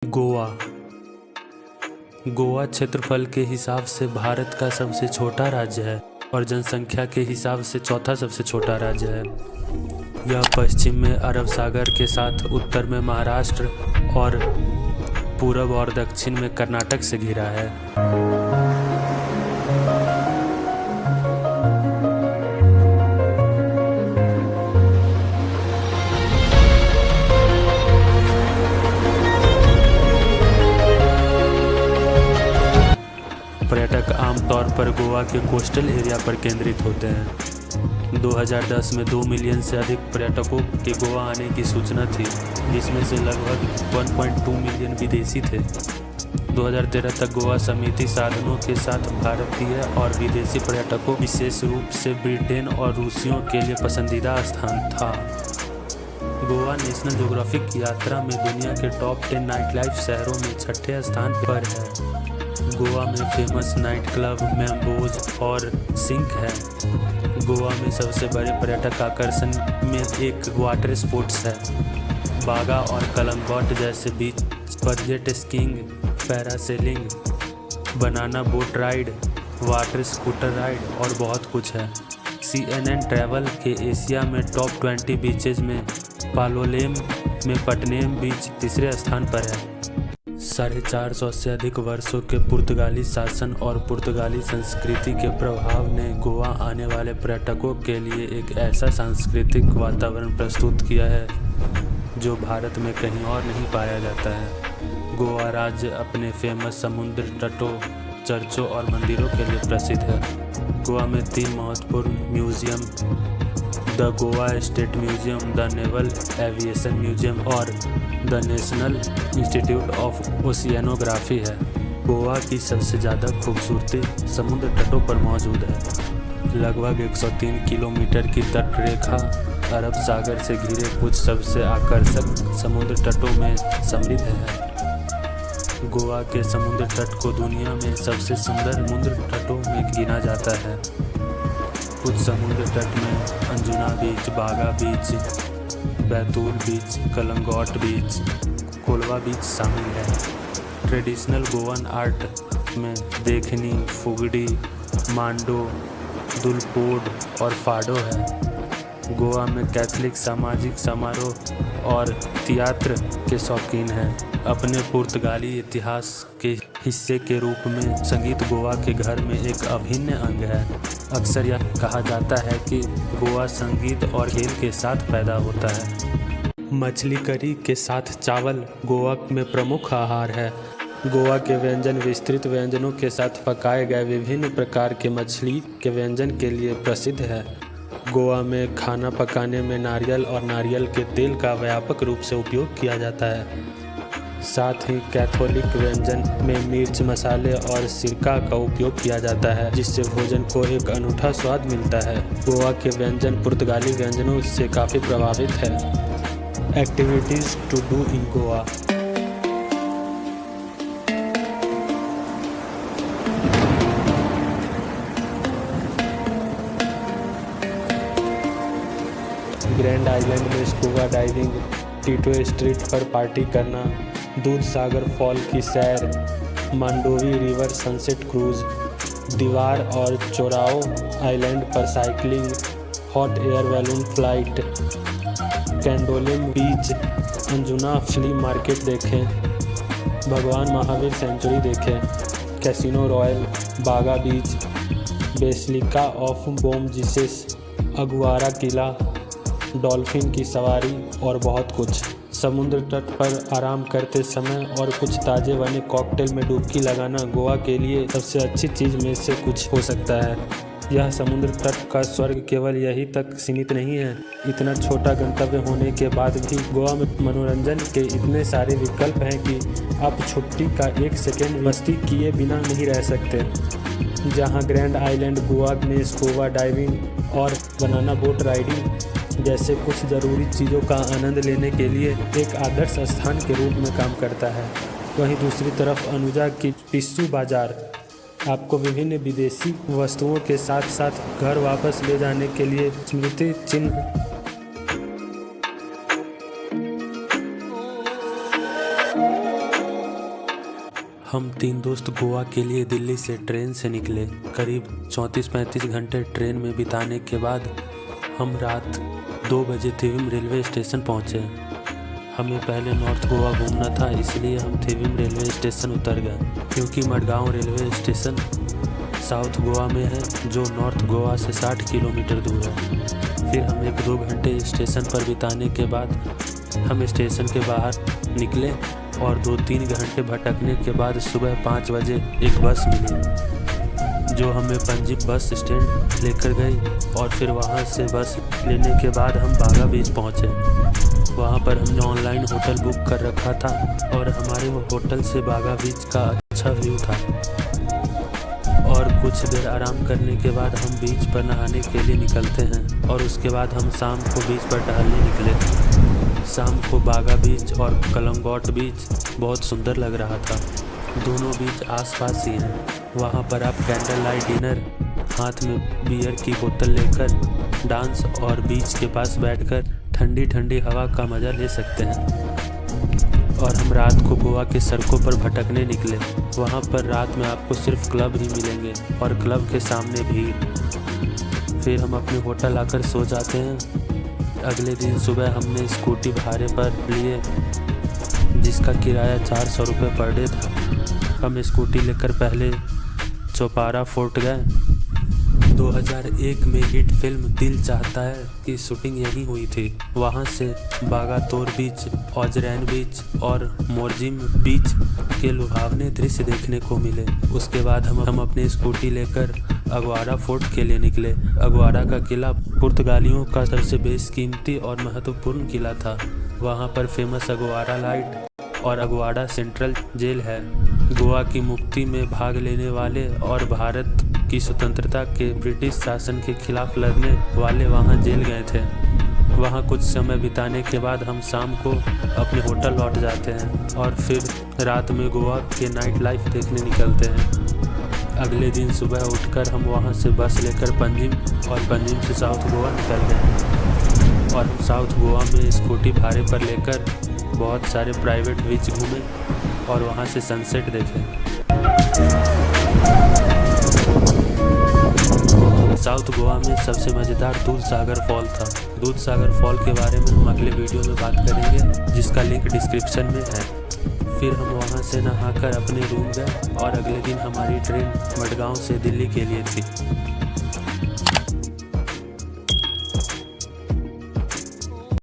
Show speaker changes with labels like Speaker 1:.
Speaker 1: गोवा। गोवा क्षेत्रफल के हिसाब से भारत का सबसे छोटा राज्य है और जनसंख्या के हिसाब से चौथा सबसे छोटा राज्य है। यह पश्चिम में अरब सागर के साथ उत्तर में महाराष्ट्र और पूरब और दक्षिण में कर्नाटक से घिरा है। पर्यटक आमतौर पर गोवा के कोस्टल एरिया पर केंद्रित होते हैं। 2010 में 2 मिलियन से अधिक पर्यटकों के गोवा आने की सूचना थी, जिसमें से लगभग 1.2 मिलियन विदेशी थे। 2013 तक गोवा समिति साधनों के साथ भारतीय और विदेशी पर्यटकों, विशेष रूप से ब्रिटेन और रूसियों के लिए पसंदीदा स्थान था। गोवा नेशनल ज्योग्राफिक यात्रा में दुनिया के टॉप 10 नाइट लाइफ शहरों में 6ठे स्थान पर है। गोवा में फेमस नाइट क्लब मैम्बोज और सिंक है। गोवा में सबसे बड़े पर्यटक आकर्षण में एक वाटर स्पोर्ट्स है। बागा और कलंगॉट जैसे बीच पर jet skiing, parasailing, banana boat ride, water scooter ride और बहुत कुछ है। CNN ट्रैवल के एशिया में टॉप 20 बीचेज में पालोलेम में पटनेम बीच तीसरे स्थान पर है। 450 से अधिक वर्षों के पुर्तगाली शासन और पुर्तगाली संस्कृति के प्रभाव ने गोवा आने वाले पर्यटकों के लिए एक ऐसा सांस्कृतिक वातावरण प्रस्तुत किया है जो भारत में कहीं और नहीं पाया जाता है। गोवा राज्य अपने फेमस समुद्र तटों, चर्चों और मंदिरों के लिए प्रसिद्ध है। गोवा में 3 महत्वपूर्ण museum, the Goa state museum, the naval aviation museum और द नेशनल इंस्टीट्यूट ऑफ ओशियानोग्राफी है। गोवा की सबसे ज़्यादा खूबसूरती समुद्र तटों पर मौजूद है। लगभग 103 किलोमीटर की तटरेखा अरब सागर से घिरे कुछ सबसे आकर्षक समुद्र तटों में समृद्ध है। गोवा के समुद्र तट को दुनिया में सबसे सुंदर समुद्र तटों में गिना जाता है। कुछ समुद्र तट में अंजुना बीच, बागा बीच, बैतूल बीच, कलंगॉट बीच, कोलवा बीच शामिल है। ट्रेडिशनल गोवन आर्ट में देखनी, फुगड़ी, मांडो, दुलपोड और फाडो है। गोवा में कैथोलिक सामाजिक समारोह और थिएटर के शौकीन हैं। अपने पुर्तगाली इतिहास के हिस्से के रूप में संगीत गोवा के घर में एक अभिन्न अंग है। अक्सर यह कहा जाता है कि गोवा संगीत और खेल के साथ पैदा होता है। मछली करी के साथ चावल गोवा में प्रमुख आहार है। गोवा के व्यंजन विस्तृत व्यंजनों के साथ पकाए गए विभिन्न प्रकार के मछली के व्यंजन के लिए प्रसिद्ध है। गोवा में खाना पकाने में नारियल और नारियल के तेल का व्यापक रूप से उपयोग किया जाता है। साथ ही कैथोलिक व्यंजन में मिर्च, मसाले और सिरका का उपयोग किया जाता है, जिससे भोजन को एक अनूठा स्वाद मिलता है। गोवा के व्यंजन पुर्तगाली व्यंजनों से काफ़ी प्रभावित है। Activities to do in Goa. Grand Island में स्कूबा डाइविंग, टीटो स्ट्रीट पर पार्टी करना, दूध सागर फॉल की सैर, Mandovi river sunset cruise, Divar और चोराओ आइलैंड पर cycling, hot air balloon flight, Candolim beach, Anjuna flea market देखें, भगवान महावीर सेंचुरी देखें, casino royale, Baga beach, basilica of Bom Jesus, Aguada किला, डॉल्फिन की सवारी और बहुत कुछ। समुद्र तट पर आराम करते समय और कुछ ताज़े बने कॉकटेल में डुबकी लगाना गोवा के लिए सबसे अच्छी चीज़ में से कुछ हो सकता है। यह समुद्र तट का स्वर्ग केवल यही तक सीमित नहीं है। इतना छोटा गंतव्य होने के बाद भी गोवा में मनोरंजन के इतने सारे विकल्प हैं कि आप छुट्टी का एक सेकेंड मस्ती किए बिना नहीं रह सकते। जहाँ ग्रैंड आइलैंड गोवा में स्कूबा डाइविंग और बनाना बोट राइडिंग जैसे कुछ ज़रूरी चीज़ों का आनंद लेने के लिए एक आदर्श स्थान के रूप में काम करता है, वहीं दूसरी तरफ अनुजा की पिस्सू बाज़ार आपको विभिन्न विदेशी वस्तुओं के साथ साथ घर वापस ले जाने के लिए स्मृति चिन्ह हम 3 दोस्त गोवा के लिए दिल्ली से ट्रेन से निकले। करीब 34-35 घंटे ट्रेन में बिताने के बाद हम रात 2 बजे थिविम रेलवे स्टेशन पहुँचे। हमें पहले नॉर्थ गोवा घूमना था, इसलिए हम थिविम रेलवे स्टेशन उतर गए। क्योंकि Madgaon railway station south Goa में है, जो नॉर्थ गोवा से 60 किलोमीटर दूर है। फिर हम 1-2 घंटे स्टेशन पर बिताने के बाद हम स्टेशन के बाहर निकले और 2-3 घंटे भटकने के बाद सुबह 5 बजे एक बस मिली, जो हमें पंजीम बस स्टैंड लेकर गई। और फिर वहां से बस लेने के बाद हम बागा बीच पहुंचे। वहां पर हमने ऑनलाइन होटल बुक कर रखा था और हमारे होटल से बागा बीच का अच्छा व्यू था। और कुछ देर आराम करने के बाद हम बीच पर नहाने के लिए निकलते हैं और उसके बाद हम शाम को बीच पर टहलने निकले। शाम को बागा बीच और कलंगॉट बीच बहुत सुंदर लग रहा था। दोनों बीच आसपास ही हैं। वहाँ पर आप कैंडल लाइट डिनर, हाथ में बियर की बोतल लेकर डांस और बीच के पास बैठकर ठंडी ठंडी हवा का मज़ा ले सकते हैं। और हम रात को गोवा के सड़कों पर भटकने निकले। वहाँ पर रात में आपको सिर्फ क्लब ही मिलेंगे और क्लब के सामने भीड़। फिर हम अपने होटल आकर सो जाते हैं। अगले दिन सुबह हमने स्कूटी भाड़े पर लिए, जिसका किराया 400 रुपये पर डे था। हम स्कूटी लेकर पहले चौपारा फोर्ट गए। 2001 में हिट फिल्म दिल चाहता है की शूटिंग यहीं हुई थी। वहां से बागातोर बीच, ऑजरैन बीच और मोरजिम बीच के लुभावने दृश्य देखने को मिले। उसके बाद हम अपनी स्कूटी लेकर अगवाड़ा फोर्ट के लिए निकले। अगवाड़ा का किला पुर्तगालियों का सबसे बेशकीमती और महत्वपूर्ण किला था। वहां पर फेमस अगवाड़ा लाइट और अगवाड़ा सेंट्रल जेल है। गोवा की मुक्ति में भाग लेने वाले और भारत की स्वतंत्रता के ब्रिटिश शासन के खिलाफ लड़ने वाले वहां जेल गए थे। वहां कुछ समय बिताने के बाद हम शाम को अपने होटल लौट जाते हैं और फिर रात में गोवा के नाइट लाइफ देखने निकलते हैं। अगले दिन सुबह उठकर हम वहां से बस लेकर पंजीम और पंजीम से साउथ गोवा निकल गए। और हम साउथ गोवा में स्कूटी भाड़े पर लेकर बहुत सारे प्राइवेट बीच घूमे और वहां से सनसेट देखे। साउथ गोवा में सबसे मज़ेदार दूधसागर फॉल था। दूधसागर फॉल के बारे में हम अगले वीडियो में बात करेंगे, जिसका लिंक डिस्क्रिप्शन में है। फिर हम वहां से नहाकर अपने रूम गए और अगले दिन हमारी ट्रेन मडगांव से दिल्ली के लिए थी।